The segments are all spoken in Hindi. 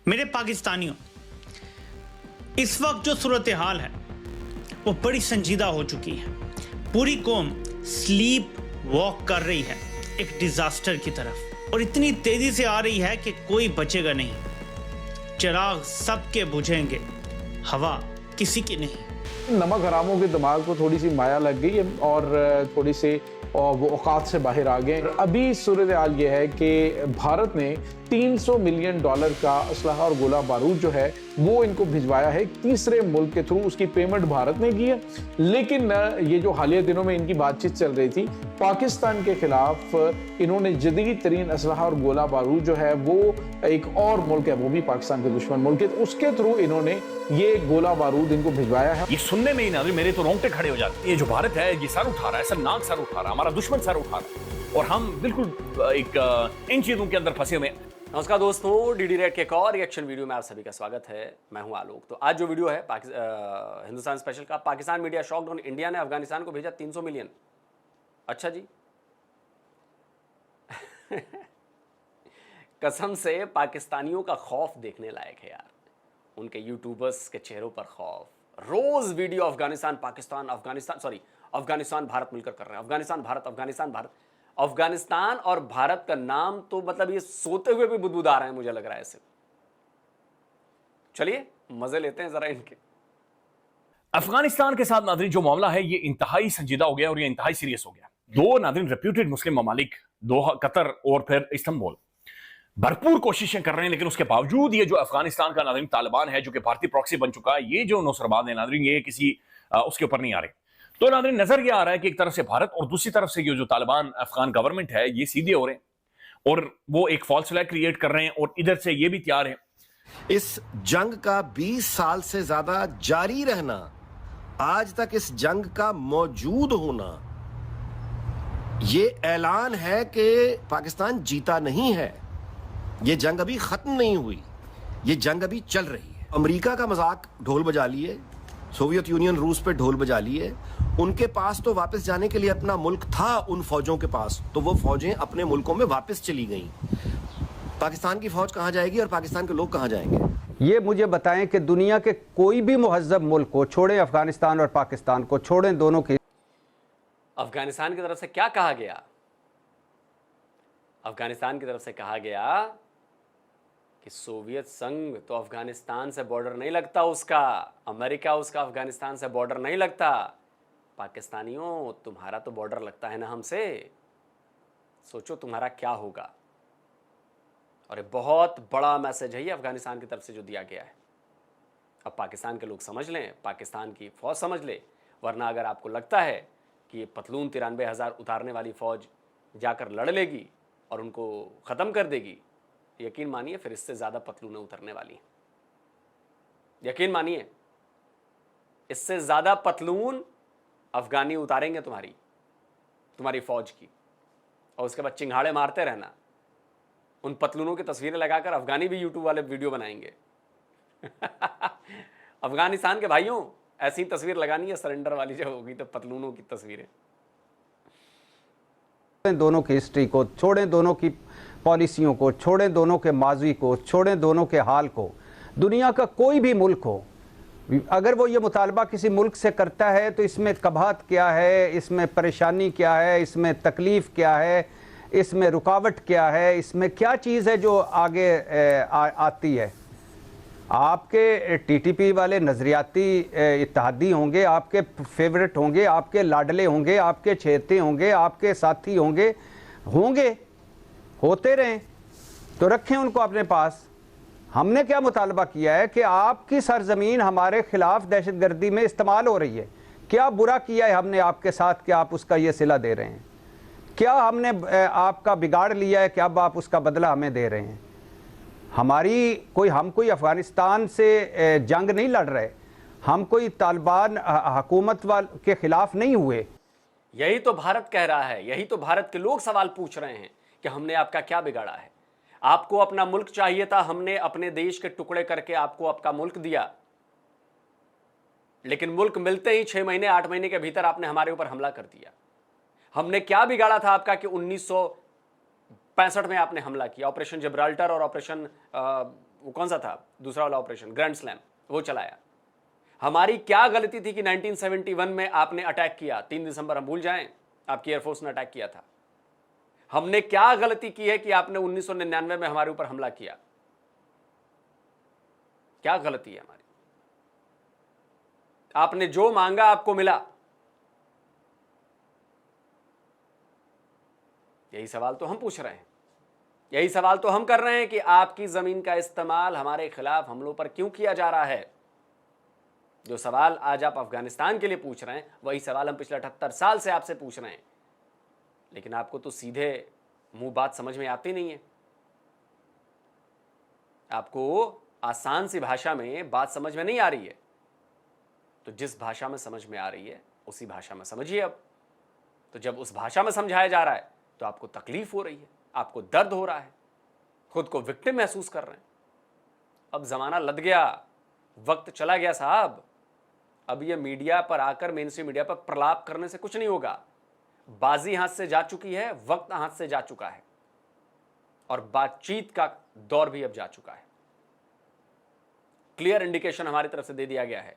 मेरे पाकिस्तानियों, इस वक्त जो सूरत हाल है वो बड़ी संजीदा हो चुकी है। पूरी कौम स्लीप वॉक कर रही है एक डिजास्टर की तरफ, और इतनी तेजी से आ रही है कि कोई बचेगा नहीं। चिराग सबके बुझेंगे, हवा किसी की नहीं। नमक हरामों के दिमाग को थोड़ी सी माया लग गई है और थोड़ी सी वो औकात से बाहर आ गए। अभी सूरत हाल ये है कि भारत ने $300 मिलियन का असलहा और गोला बारूद जो है वो इनको भिजवाया है तीसरे मुल्क के थ्रू। उसकी पेमेंट भारत ने की है, लेकिन ये जो हालिया दिनों में इनकी बातचीत चल रही थी, पाकिस्तान के खिलाफ इन्होंने जदीद तरीन असलहा और गोला बारूद जो है वो एक और मुल्क है, वो भी पाकिस्तान के दुश्मन मुल्क है, उसके थ्रू इन्होंने ये गोला बारूद इनको भिजवाया है। ये सुनने में ही ना मेरे तो रोंगटे खड़े हो जाते हैं। ये जो भारत है ये सर उठा रहा है, शर्मनाक सर उठा रहा है, हमारा दुश्मन सर उठा रहा है, और हम बिल्कुल इन चीजों के अंदर फंसे हुए हैं। नमस्कार दोस्तों, डीडी रेड के एक और रिएक्शन वीडियो में आप सभी का स्वागत है। मैं हूं आलोक। तो आज जो वीडियो है हिंदुस्तान स्पेशल का, Pakistan media shocked on India ने अफगानिस्तान को भेजा 300 मिलियन। अच्छा जी। कसम से पाकिस्तानियों का खौफ देखने लायक है यार। उनके यूट्यूबर्स के चेहरों पर खौफ। रोज वीडियो अफगानिस्तान पाकिस्तान, अफगानिस्तान भारत मिलकर कर रहे हैं, अफगानिस्तान भारत, अफगानिस्तान भारत। अफगानिस्तान और भारत का नाम तो मतलब ये सोते हुए भी बुदबुदा रहे हैं, मुझे लग रहा है ऐसे। चलिए मजे लेते हैं जरा इनके। अफगानिस्तान के साथ नादरीन जो मामला है ये इंतहाई संजीदा हो गया और ये इंतहाई सीरियस हो गया। दो नादरीन रेप्यूटेड मुस्लिम ममालिक, दोहा कतर और फिर इस्तांबुल, भरपूर कोशिशें कर रहे हैं, लेकिन उसके बावजूद ये जो अफगानिस्तान का नादरीन तालिबान है, जो कि भारतीय प्रॉक्सी बन चुका है, ये जो नुसरबाद है नादरीन, ये किसी उसके ऊपर नहीं आ रहे। तो नादरीन नजर ये आ रहा है कि एक तरफ से भारत और दूसरी तरफ से ये जो तालिबान अफगान गवर्नमेंट है ये सीधे हो रहे हैं और वो एक फॉल्स फ्लैग क्रिएट कर रहे हैं, और इधर से ये भी तैयार है। इस जंग का 20 साल से ज्यादा जारी रहना, आज तक इस जंग का मौजूद होना, ये ऐलान है कि पाकिस्तान जीता नहीं है। ये जंग अभी खत्म नहीं हुई, ये जंग अभी चल रही है। अमेरिका का मजाक ढोल बजा लिए, सोवियत यूनियन रूस पे ढोल बजा लिए। उनके पास तो वापस जाने के लिए अपना मुल्क था, उन फौजों के पास, तो वो फौजें अपने मुल्कों में वापस चली गईं। पाकिस्तान की फौज कहां जाएगी और पाकिस्तान के लोग कहां जाएंगे? ये मुझे बताएं कि दुनिया के कोई भी मुहज्जब मुल्क को छोड़ें, अफगानिस्तान और पाकिस्तान को छोड़ें, दोनों की। अफगानिस्तान की तरफ से क्या कहा गया? अफगानिस्तान की तरफ से कहा गया कि सोवियत संघ तो अफगानिस्तान से बॉर्डर नहीं लगता उसका, अमेरिका उसका अफगानिस्तान से बॉर्डर नहीं लगता। पाकिस्तानियों, तुम्हारा तो बॉर्डर लगता है ना हमसे, सोचो तुम्हारा क्या होगा। और ये बहुत बड़ा मैसेज है ये अफगानिस्तान की तरफ से जो दिया गया है। अब पाकिस्तान के लोग समझ लें, पाकिस्तान की फौज समझ ले, वरना अगर आपको लगता है कि ये पतलून 93,000 उतारने वाली फौज जाकर लड़ लेगी और उनको ख़त्म कर देगी, यकीन मानिए फिर इससे ज़्यादा पतलूनें उतरने वाली हैं। यकीन मानिए, इससे ज़्यादा पतलून अफगानी उतारेंगे तुम्हारी फौज की, और उसके बाद चिंगाड़े मारते रहना। उन पतलूनों की तस्वीरें लगाकर अफगानी भी यूट्यूब वाले वीडियो बनाएंगे। अफगानिस्तान के भाइयों, ऐसी तस्वीर लगानी है सरेंडर वाली जब होगी तो पतलूनों की तस्वीरें। दोनों की हिस्ट्री को छोड़ें, दोनों की पॉलिसियों को छोड़ें, दोनों के माजी को छोड़ें, दोनों के हाल को। दुनिया का कोई भी मुल्क हो, अगर वो ये मुतालबा किसी मुल्क से करता है तो इसमें कबाहत क्या है, इसमें परेशानी क्या है, इसमें तकलीफ़ क्या है, इसमें रुकावट क्या है, इसमें क्या चीज़ है जो आगे आती है। आपके टीटीपी वाले नज़रियाती इत्तेहादी होंगे, आपके फेवरेट होंगे, आपके लाडले होंगे, आपके चहेते होंगे, आपके साथी होंगे, होते रहें, तो रखें उनको अपने पास। हमने क्या मुतालबा किया है कि आपकी सरजमीन हमारे खिलाफ दहशतगर्दी में इस्तेमाल हो रही है। क्या बुरा किया है हमने आपके साथ कि आप उसका ये सिला दे रहे हैं? क्या हमने आपका बिगाड़ लिया है कि अब आप उसका बदला हमें दे रहे हैं? हम कोई अफगानिस्तान से जंग नहीं लड़ रहे, हम कोई तालिबान हुकूमत के खिलाफ नहीं हुए। यही तो भारत कह रहा है, यही तो भारत के लोग सवाल पूछ रहे हैं कि हमने आपका क्या बिगाड़ा है। आपको अपना मुल्क चाहिए था, हमने अपने देश के टुकड़े करके आपको आपका मुल्क दिया, लेकिन मुल्क मिलते ही 6 महीने 8 महीने के भीतर आपने हमारे ऊपर हमला कर दिया। हमने क्या बिगाड़ा था आपका कि 1965 में आपने हमला किया, ऑपरेशन जिब्राल्टर और ऑपरेशन वो कौन सा था दूसरा वाला ऑपरेशन, ग्रैंड स्लैम, वो चलाया। हमारी क्या गलती थी कि 1971 में आपने अटैक किया, 3 दिसंबर हम भूल जाएं, आपकी एयरफोर्स ने अटैक किया था। हमने क्या गलती की है कि आपने 1999 में हमारे ऊपर हमला किया? क्या गलती है हमारी? आपने जो मांगा आपको मिला। यही सवाल तो हम पूछ रहे हैं, यही सवाल तो हम कर रहे हैं कि आपकी जमीन का इस्तेमाल हमारे खिलाफ हमलों पर क्यों किया जा रहा है। जो सवाल आज आप अफगानिस्तान के लिए पूछ रहे हैं वही सवाल हम पिछले 78 साल से आपसे पूछ रहे हैं, लेकिन आपको तो सीधे मुंह बात समझ में आती नहीं है। आपको आसान सी भाषा में बात समझ में नहीं आ रही है, तो जिस भाषा में समझ में आ रही है उसी भाषा में समझिए। अब तो जब उस भाषा में समझाया जा रहा है तो आपको तकलीफ हो रही है, आपको दर्द हो रहा है, खुद को विक्टिम महसूस कर रहे हैं। अब जमाना लद गया, वक्त चला गया साहब। अब ये मीडिया पर आकर, मेन स्ट्रीम मीडिया पर प्रलाप करने से कुछ नहीं होगा। बाजी हाथ से जा चुकी है, वक्त हाथ से जा चुका है, और बातचीत का दौर भी अब जा चुका है। क्लियर इंडिकेशन हमारी तरफ से दे दिया गया है,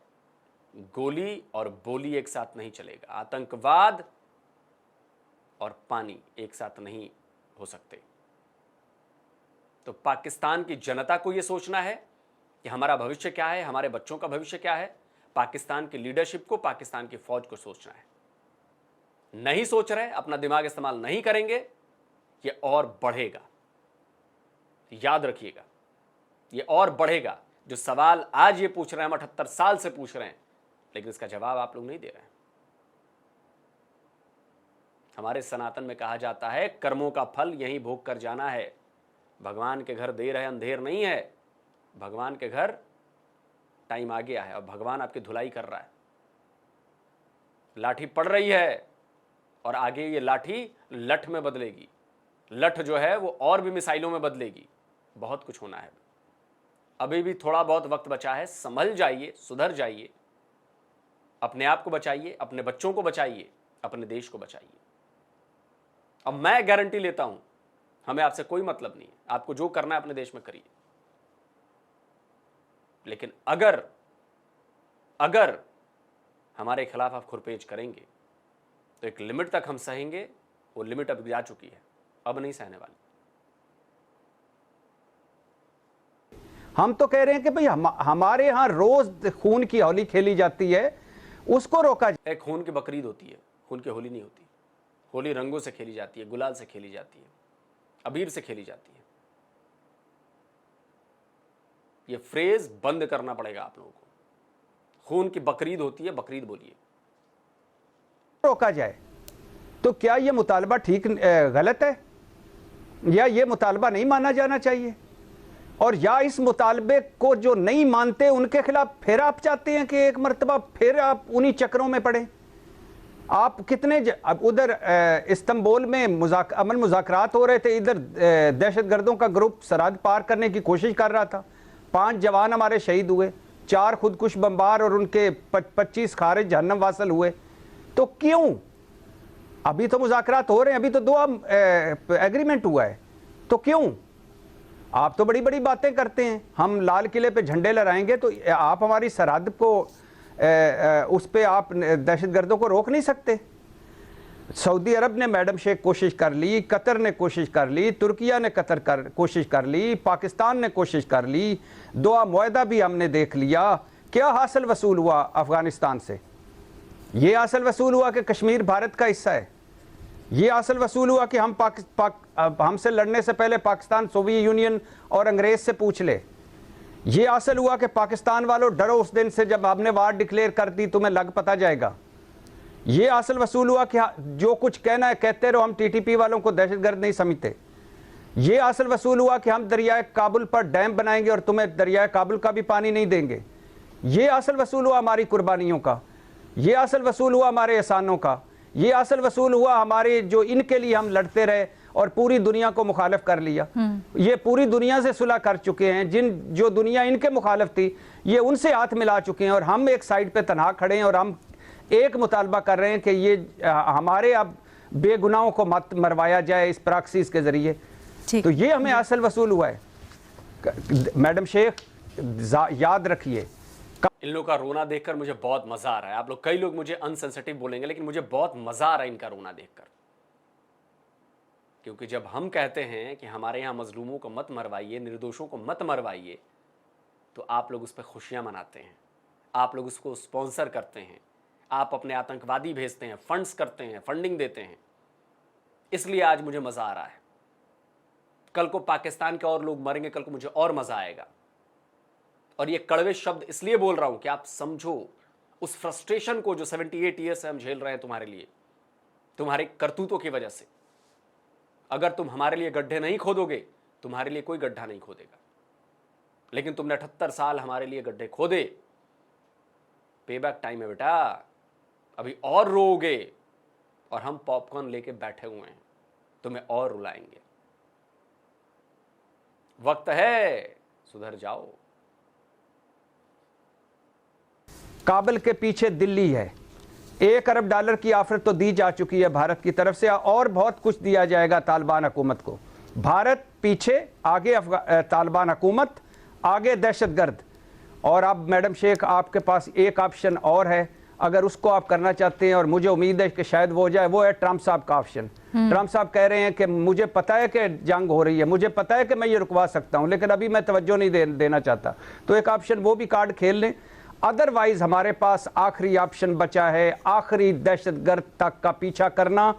गोली और बोली एक साथ नहीं चलेगा। आतंकवाद और पानी एक साथ नहीं हो सकते। तो पाकिस्तान की जनता को यह सोचना है कि हमारा भविष्य क्या है, हमारे बच्चों का भविष्य क्या है। पाकिस्तान की लीडरशिप को, पाकिस्तान की फौज को सोचना है। नहीं सोच रहे, अपना दिमाग इस्तेमाल नहीं करेंगे, ये और बढ़ेगा। याद रखिएगा, ये और बढ़ेगा। जो सवाल आज ये पूछ रहे हैं, हम 78 साल से पूछ रहे हैं, लेकिन इसका जवाब आप लोग नहीं दे रहे हैं। हमारे सनातन में कहा जाता है, कर्मों का फल यहीं भोग कर जाना है। भगवान के घर देर है अंधेर नहीं है। भगवान के घर टाइम आ गया है और भगवान आपकी धुलाई कर रहा है। लाठी पड़ रही है और आगे ये लाठी लठ में बदलेगी। लठ जो है वो और भी मिसाइलों में बदलेगी। बहुत कुछ होना है। अभी भी थोड़ा बहुत वक्त बचा है। संभल जाइए, सुधर जाइए, अपने आप को बचाइए, अपने बच्चों को बचाइए, अपने देश को बचाइए। अब मैं गारंटी लेता हूं, हमें आपसे कोई मतलब नहीं है। आपको जो करना है अपने देश में करिए, लेकिन अगर हमारे खिलाफ आप खुरपेच करेंगे तो एक लिमिट तक हम सहेंगे। वो लिमिट अब जा चुकी है, अब नहीं सहने वाली। हम तो कह रहे हैं कि भाई हमारे यहां रोज खून की होली खेली जाती है, उसको रोका जाए। एक खून की बकरीद होती है, खून की होली नहीं होती। होली रंगों से खेली जाती है, गुलाल से खेली जाती है, अबीर से खेली जाती है। ये फ्रेज बंद करना पड़ेगा आप लोगों को। खून की बकरीद होती है, बकरीद बोलिए। रोका जाए तो क्या यह मुतालबा ठीक गलत है, या यह मुतालबा नहीं माना जाना चाहिए? और या इस मुतालबे को जो नहीं मानते उनके खिलाफ फिर आप चाहते हैं कि एक मरतबा फिर आप उन्हीं चक्रों में पड़े? आप कितने अब उधर इस्तांबुल में अमन मुज़ाकरात हो रहे थे, इधर दहशतगर्दों का ग्रुप सरहद पार करने की कोशिश कर रहा था। 5 जवान हमारे शहीद हुए, 4 खुदकुश बमबार और उनके 25 खारिज जहन्नम वासल हुए। तो क्यों? अभी तो मुज़ाकरात हो रहे हैं, अभी तो 2 एग्रीमेंट हुआ है, तो क्यों? आप तो बड़ी बड़ी बातें करते हैं, हम लाल किले पे झंडे लहराएंगे, तो आप हमारी सरहद को उस पे आप दहशतगर्दों को रोक नहीं सकते। सऊदी अरब ने मैडम शेख कोशिश कर ली, कतर ने कोशिश कर ली, तुर्किया ने कोशिश कर ली, पाकिस्तान ने कोशिश कर ली, दोहा मुआहदा भी हमने देख लिया। क्या हासिल वसूल हुआ अफगानिस्तान से? ये हासिल वसूल हुआ कि कश्मीर भारत का हिस्सा है। ये हासिल वसूल हुआ कि हम हमसे लड़ने से पहले पाकिस्तान सोवियत यूनियन और अंग्रेज से पूछ ले। ये हासिल हुआ कि पाकिस्तान वालों डरो उस दिन से जब हमने वार डिक्लेयर कर दी, तुम्हें लग पता जाएगा। ये हासिल वसूल हुआ कि जो कुछ कहना है कहते रहो, हम टीटीपी वालों को दहशतगर्द नहीं समझते। ये हासिल वसूल हुआ कि हम दरियाए काबुल पर डैम बनाएंगे और तुम्हें दरियाए काबुल का भी पानी नहीं देंगे। ये हासिल वसूल हुआ हमारी कुर्बानियों का। ये हासिल वसूल हुआ हमारे एहसानों का। ये हासिल वसूल हुआ हमारे जो इनके लिए हम लड़ते रहे और पूरी दुनिया को मुखालिफ कर लिया। ये पूरी दुनिया से सुलह कर चुके हैं। जो दुनिया इनके मुखालिफ थी, ये उनसे हाथ मिला चुके हैं और हम एक साइड पे तनहा खड़े हैं और हम एक मुतालबा कर रहे हैं कि ये हमारे अब बेगुनाहों को मत मरवाया जाए इस प्रॉक्सीज के जरिए। तो ये हमें हासिल वसूल हुआ है। मैडम शेख याद रखिए, इन लोगों का रोना देखकर मुझे बहुत मजा आ रहा है। आप लोग, कई लोग मुझे अनसेंसिटिव बोलेंगे, लेकिन मुझे बहुत मजा आ रहा है इनका रोना देखकर। क्योंकि जब हम कहते हैं कि हमारे यहां मजलूमों को मत मरवाइए, निर्दोषों को मत मरवाइए, तो आप लोग उस पर खुशियां मनाते हैं, आप लोग उसको स्पॉन्सर करते हैं, आप अपने आतंकवादी भेजते हैं, फंड्स करते हैं, फंडिंग देते हैं। इसलिए आज मुझे मजा आ रहा है। कल को पाकिस्तान के और लोग मरेंगे, कल को मुझे और मजा आएगा। और ये कड़वे शब्द इसलिए बोल रहा हूं कि आप समझो उस फ्रस्ट्रेशन को जो 78 ईयर्स से हम झेल रहे हैं तुम्हारे लिए, तुम्हारे करतूतों की वजह से। अगर तुम हमारे लिए गड्ढे नहीं खोदोगे, तुम्हारे लिए कोई गड्ढा नहीं खोदेगा। लेकिन तुमने 78 साल हमारे लिए गड्ढे खोदे। पेबैक टाइम है बेटा, अभी और रोओगे और हम पॉपकॉर्न लेके बैठे हुए हैं, तुम्हें और रुलाएंगे। वक्त है, सुधर जाओ। काबुल के पीछे दिल्ली है। $1 अरब की ऑफर तो दी जा चुकी है भारत की तरफ से, और बहुत कुछ दिया जाएगा तालिबान हुकूमत को। भारत पीछे, आगे तालिबान हुकूमत, आगे दहशतगर्द। और अब मैडम शेख आपके पास एक ऑप्शन और है, अगर उसको आप करना चाहते हैं, और मुझे उम्मीद है कि शायद वो हो जाए, वो है ट्रंप साहब का ऑप्शन। ट्रंप साहब कह रहे हैं कि मुझे पता है कि जंग हो रही है, मुझे पता है कि मैं ये रुकवा सकता हूं, लेकिन अभी मैं तवज्जो नहीं देना चाहता। तो एक ऑप्शन वो भी कार्ड खेल लें। अदरवाइज हमारे पास आखिरी ऑप्शन बचा है, आखिरी दहशतगर्द तक का पीछा करना,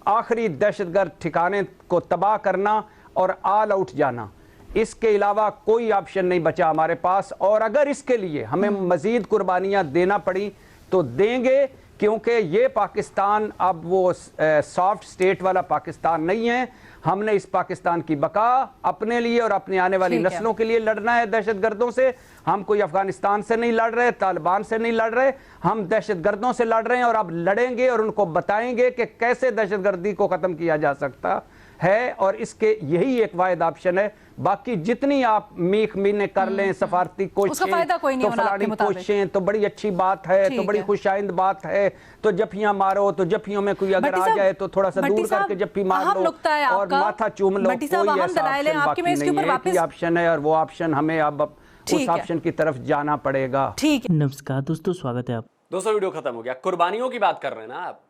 आखिरी दहशतगर्द ठिकाने को तबाह करना और ऑल आउट जाना। इसके अलावा कोई ऑप्शन नहीं बचा हमारे पास। और अगर इसके लिए हमें मजीद कुर्बानियां देना पड़ी तो देंगे, क्योंकि ये पाकिस्तान अब वो सॉफ्ट स्टेट वाला पाकिस्तान नहीं है। हमने इस पाकिस्तान की बका अपने लिए और अपने आने वाली नस्लों के लिए लड़ना है दहशतगर्दों से। हम कोई अफगानिस्तान से नहीं लड़ रहे, तालिबान से नहीं लड़ रहे, हम दहशतगर्दों से लड़ रहे हैं। और अब लड़ेंगे और उनको बताएंगे कि कैसे दहशतगर्दी को खत्म किया जा सकता है, और इसके यही एक वाहिद ऑप्शन है। बाकी जितनी आप मीख मीने कर लें, सफारती कोशिशें, तो फलानी कोशिशें, तो बड़ी अच्छी बात है, तो बड़ी खुशाइंद बात है, तो जफ्फियां मारो, तो जफ्फियों में कोई अगर आ जाए तो थोड़ा सा दूर करके जफ्फी मार लो और माथा चूम लो। कोई ऐसा ऑप्शन है, और वो ऑप्शन हमें अब उस ऑप्शन की तरफ जाना पड़ेगा। ठीक है। नमस्कार दोस्तों, स्वागत है आप। दोस्तों वीडियो खत्म हो गया। कुर्बानियों की बात कर रहे हैं ना आप,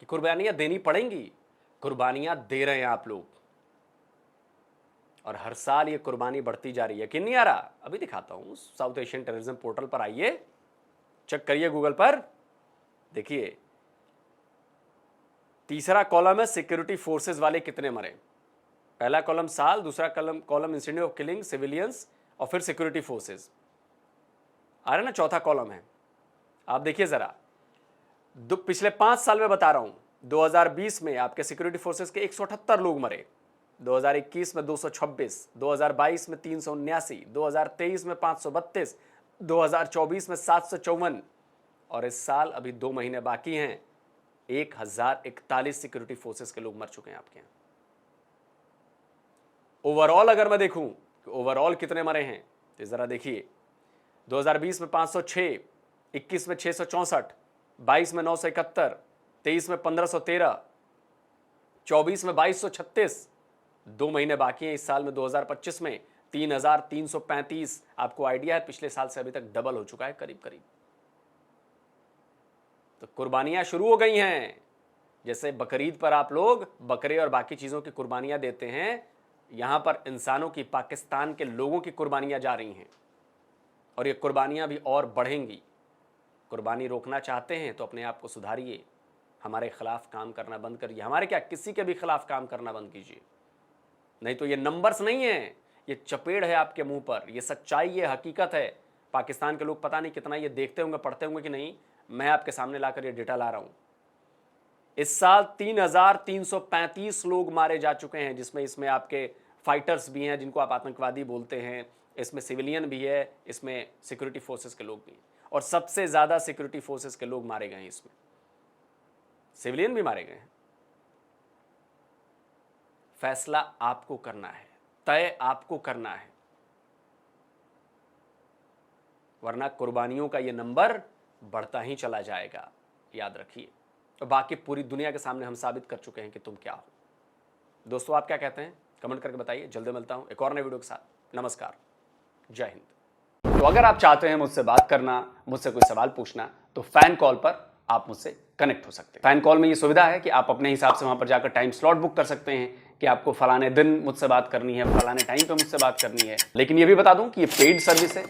कि कुर्बानियां देनी पड़ेंगी। कुर्बानियां दे रहे हैं आप लोग, और हर साल ये कुर्बानी बढ़ती जा रही है। यकीन नहीं आ रहा? अभी दिखाता हूं। साउथ एशियन टेररिज्म पोर्टल पर आइए, चेक करिए गूगल पर, देखिए तीसरा कॉलम है सिक्योरिटी फोर्सेस वाले कितने मरे। पहला कॉलम साल, दूसरा column incident of killing civilians, और फिर सिक्योरिटी फोर्सेस आ रहे ना, चौथा कॉलम है। आप देखिए जरा, पिछले 5 साल में बता रहा हूं। 2020 में आपके सिक्योरिटी फोर्सेस के 178 लोग मरे, 2021 में 226, 2022 में 379, 2023 में 532, 2024 में 754, और इस साल अभी 2 महीने बाकी हैं, 1041 सिक्योरिटी फोर्सेस के लोग मर चुके हैं आपके यहाँ। ओवरऑल अगर मैं देखूं कि ओवरऑल कितने मरे हैं, तो जरा देखिए, 2020 में 506, 21 में 664, 22 में 971, 23 में 1513, 24 में 2236, 2 महीने बाकी हैं इस साल में 2025 में 3335। आपको आइडिया है पिछले साल से अभी तक डबल हो चुका है करीब करीब। तो कुर्बानियां शुरू हो गई हैं। जैसे बकरीद पर आप लोग बकरे और बाकी चीजों की कुर्बानियां देते हैं, यहां पर इंसानों की, पाकिस्तान के लोगों की कुर्बानियां जा रही हैं, और ये कुर्बानियां भी और बढ़ेंगी। कुर्बानी रोकना चाहते हैं तो अपने आप को सुधारिए, हमारे खिलाफ काम करना बंद करिए। हमारे क्या, किसी के भी खिलाफ काम करना बंद कीजिए, नहीं तो ये नंबर्स नहीं है, ये चपेड़ है आपके मुंह पर, ये सच्चाई, ये हकीकत है। पाकिस्तान के लोग पता नहीं कितना ये देखते होंगे, पढ़ते होंगे कि नहीं, मैं आपके सामने लाकर ये डेटा ला रहा हूं। इस साल 3335 लोग मारे जा चुके हैं, जिसमें इसमें आपके फाइटर्स भी हैं जिनको आप आतंकवादी बोलते हैं, इसमें सिविलियन भी है, इसमें सिक्योरिटी फोर्सेस के लोग भी हैं, और सबसे ज्यादा सिक्योरिटी फोर्सेस के लोग मारे गए हैं, इसमें सिविलियन भी मारे गए हैं। फैसला आपको करना है, तय आपको करना है, वरना कुर्बानियों का यह नंबर बढ़ता ही चला जाएगा, याद रखिए। और बाकी पूरी दुनिया के सामने हम साबित कर चुके हैं कि तुम क्या हो। दोस्तों आप क्या कहते हैं, कमेंट करके बताइए। जल्दी मिलता हूं एक और नए वीडियो के साथ। नमस्कार। जय हिंद। तो अगर आप चाहते हैं मुझसे बात करना, मुझसे कोई सवाल पूछना, तो फैन कॉल पर आप मुझसे कनेक्ट हो सकते हैं। फैन कॉल में ये सुविधा है कि आप अपने हिसाब से वहां पर जाकर टाइम स्लॉट बुक कर सकते हैं कि आपको फलाने दिन मुझसे बात करनी है, फलाने टाइम पे मुझसे बात करनी है। लेकिन ये भी बता दूं कि ये पेड सर्विस है,